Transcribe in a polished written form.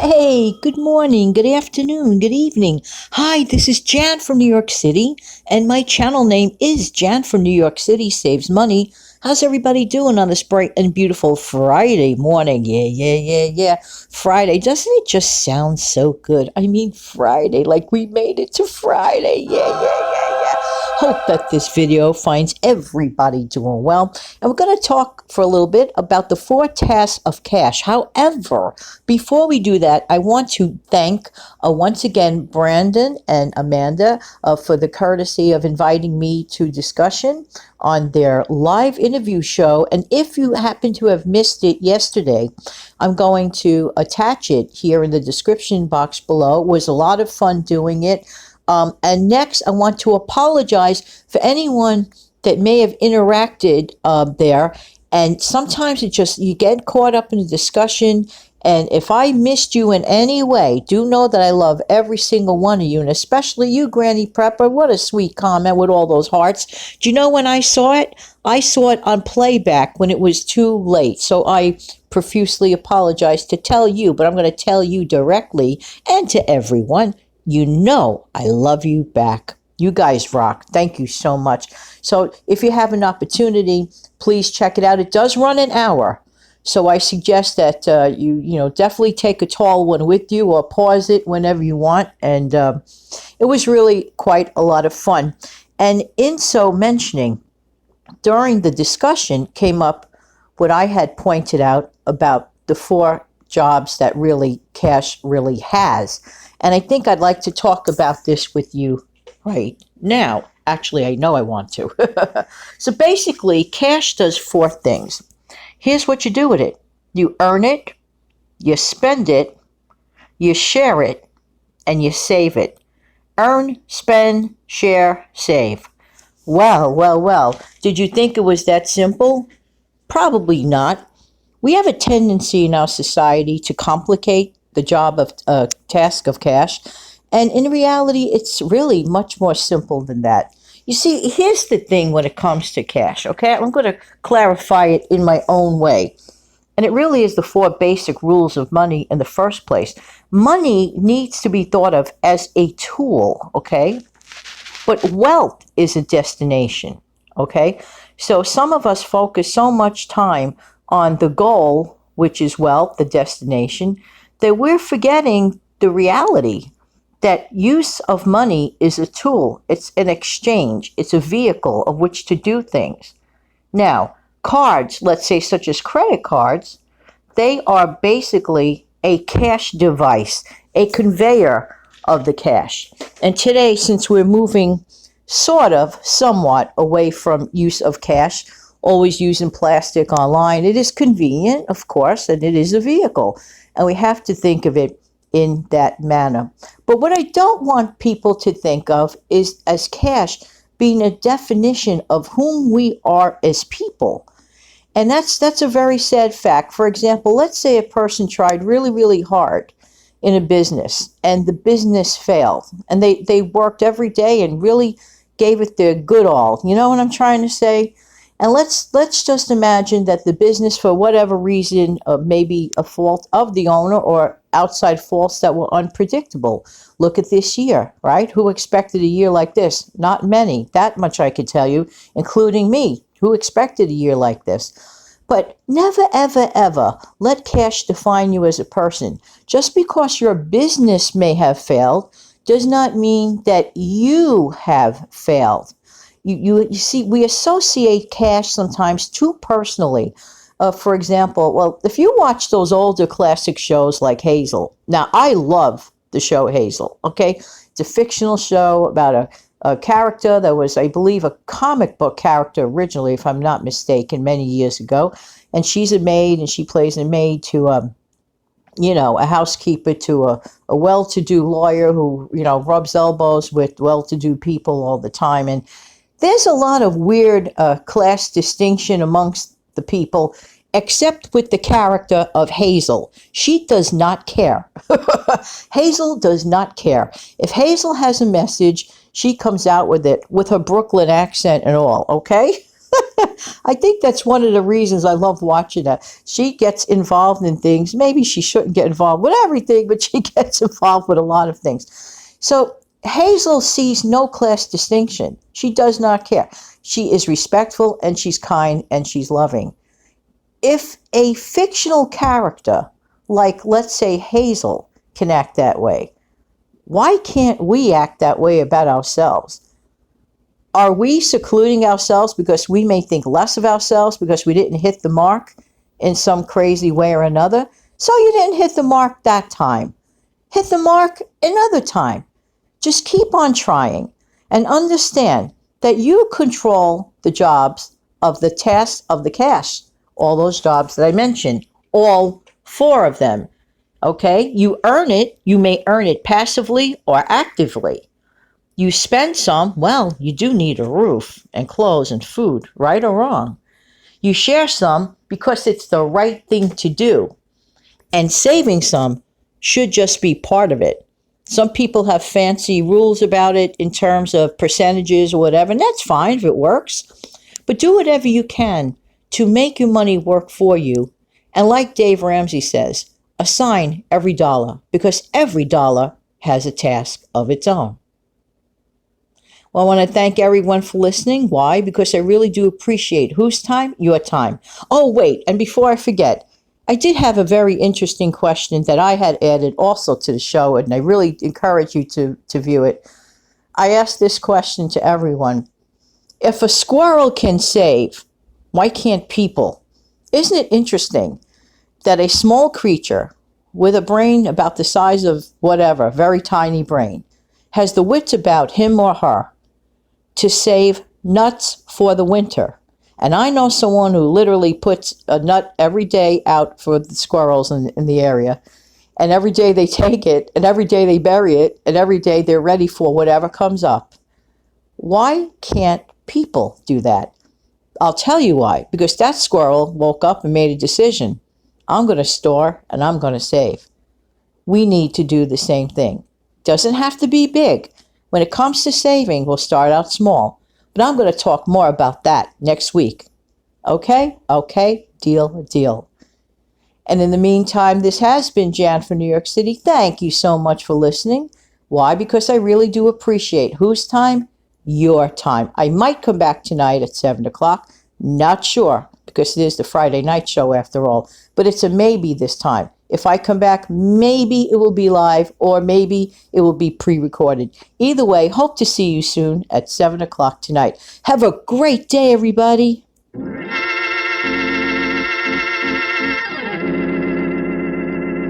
Hey, good morning, good afternoon, good evening. Hi, this is Jan from New York City, and my channel name is Jan from New York City Saves Money. How's everybody doing on this bright and beautiful Friday morning? Yeah. Friday, doesn't it just sound so good? I mean, Friday, like we made it to Friday. Yeah. Hope that this video finds everybody doing well. And we're going to talk for a little bit about the 4 tasks of cash. However, before we do that, I want to thank once again Brandon and Amanda for the courtesy of inviting me to discussion on their live interview show. And if you happen to have missed it yesterday, I'm going to attach it here in the description box below. It was a lot of fun doing it. And next, I want to apologize for anyone that may have interacted there. And sometimes you get caught up in the discussion. And if I missed you in any way, do know that I love every single one of you, and especially you, Granny Prepper. What a sweet comment with all those hearts. Do you know when I saw it? I saw it on playback when it was too late. So I profusely apologize to tell you, but I'm going to tell you directly and to everyone. You know I love you back. You guys rock. Thank you so much. So if you have an opportunity, please check it out. It does run an hour. So I suggest that you definitely take a tall one with you or pause it whenever you want. And it was really quite a lot of fun. And in so mentioning, during the discussion came up what I had pointed out about the 4 jobs that really cash really has. And I think I'd like to talk about this with you right now. Actually, I know I want to. So basically, cash does 4 things. Here's what you do with it. You earn it, you spend it, you share it, and you save it. Earn, spend, share, save. Well. Did you think it was that simple? Probably not. We have a tendency in our society to complicate the job of task of cash, and in reality, it's really much more simple than that. You see, here's the thing when it comes to cash, okay? I'm going to clarify it in my own way. And it really is the 4 basic rules of money in the first place. Money needs to be thought of as a tool, okay? But wealth is a destination, okay? So some of us focus so much time on the goal, which is wealth, the destination, that we're forgetting the reality that use of money is a tool. It's an exchange. It's a vehicle of which to do things. Now, cards, let's say such as credit cards, they are basically a cash device, a conveyor of the cash. And today, since we're moving somewhat away from use of cash, always using plastic online, it is convenient, of course, and it is a vehicle. And we have to think of it in that manner. But what I don't want people to think of is as cash being a definition of whom we are as people. And that's a very sad fact. For example, let's say a person tried really hard in a business and the business failed. And they worked every day and really gave it their good all. You know what I'm trying to say? And let's just imagine that the business, for whatever reason, maybe a fault of the owner or outside faults that were unpredictable. Look at this year, right? Who expected a year like this? Not many. That much I could tell you, including me. Who expected a year like this? But never, ever let cash define you as a person. Just because your business may have failed does not mean that you have failed. You see, we associate cash sometimes too personally. For example, well, if you watch those older classic shows like Hazel, now I love the show Hazel, okay? It's a fictional show about a character that was, I believe, a comic book character originally, if I'm not mistaken, many years ago. And she's a maid, and she plays a maid to, a housekeeper to a well-to-do lawyer who, rubs elbows with well-to-do people all the time. And there's a lot of weird class distinction amongst the people, except with the character of Hazel. She does not care. Hazel does not care. If Hazel has a message, she comes out with it with her Brooklyn accent and all, okay? I think that's one of the reasons I love watching her. She gets involved in things. Maybe she shouldn't get involved with everything, but she gets involved with a lot of things. So Hazel sees no class distinction. She does not care. She is respectful and she's kind and she's loving. If a fictional character, like let's say Hazel, can act that way, why can't we act that way about ourselves? Are we secluding ourselves because we may think less of ourselves because we didn't hit the mark in some crazy way or another? So you didn't hit the mark that time. Hit the mark another time. Just keep on trying and understand that you control the jobs of the tasks of the cast, all those jobs that I mentioned, all 4 of them. Okay? You earn it. You may earn it passively or actively. You spend some, well, you do need a roof and clothes and food, right or wrong. You share some because it's the right thing to do. And saving some should just be part of it. Some people have fancy rules about it in terms of percentages or whatever, and that's fine if it works. But do whatever you can to make your money work for you. And like Dave Ramsey says, assign every dollar because every dollar has a task of its own. Well, I want to thank everyone for listening. Why? Because I really do appreciate whose time? Your time. Oh, wait, and before I forget, I did have a very interesting question that I had added also to the show, and I really encourage you to view it. I asked this question to everyone. If a squirrel can save, why can't people? Isn't it interesting that a small creature with a brain about the size of whatever, very tiny brain, has the wits about him or her to save nuts for the winter? And I know someone who literally puts a nut every day out for the squirrels in the area. And every day they take it, and every day they bury it, and every day they're ready for whatever comes up. Why can't people do that? I'll tell you why. Because that squirrel woke up and made a decision. I'm going to store and I'm going to save. We need to do the same thing. Doesn't have to be big. When it comes to saving, we'll start out small. But I'm going to talk more about that next week. Okay? Okay. Deal. And in the meantime, this has been Jan from New York City. Thank you so much for listening. Why? Because I really do appreciate whose time? Your time. I might come back tonight at 7 o'clock. Not sure, because it is the Friday night show after all. But it's a maybe this time. If I come back, maybe it will be live or maybe it will be pre-recorded. Either way, hope to see you soon at 7 o'clock tonight. Have a great day, everybody.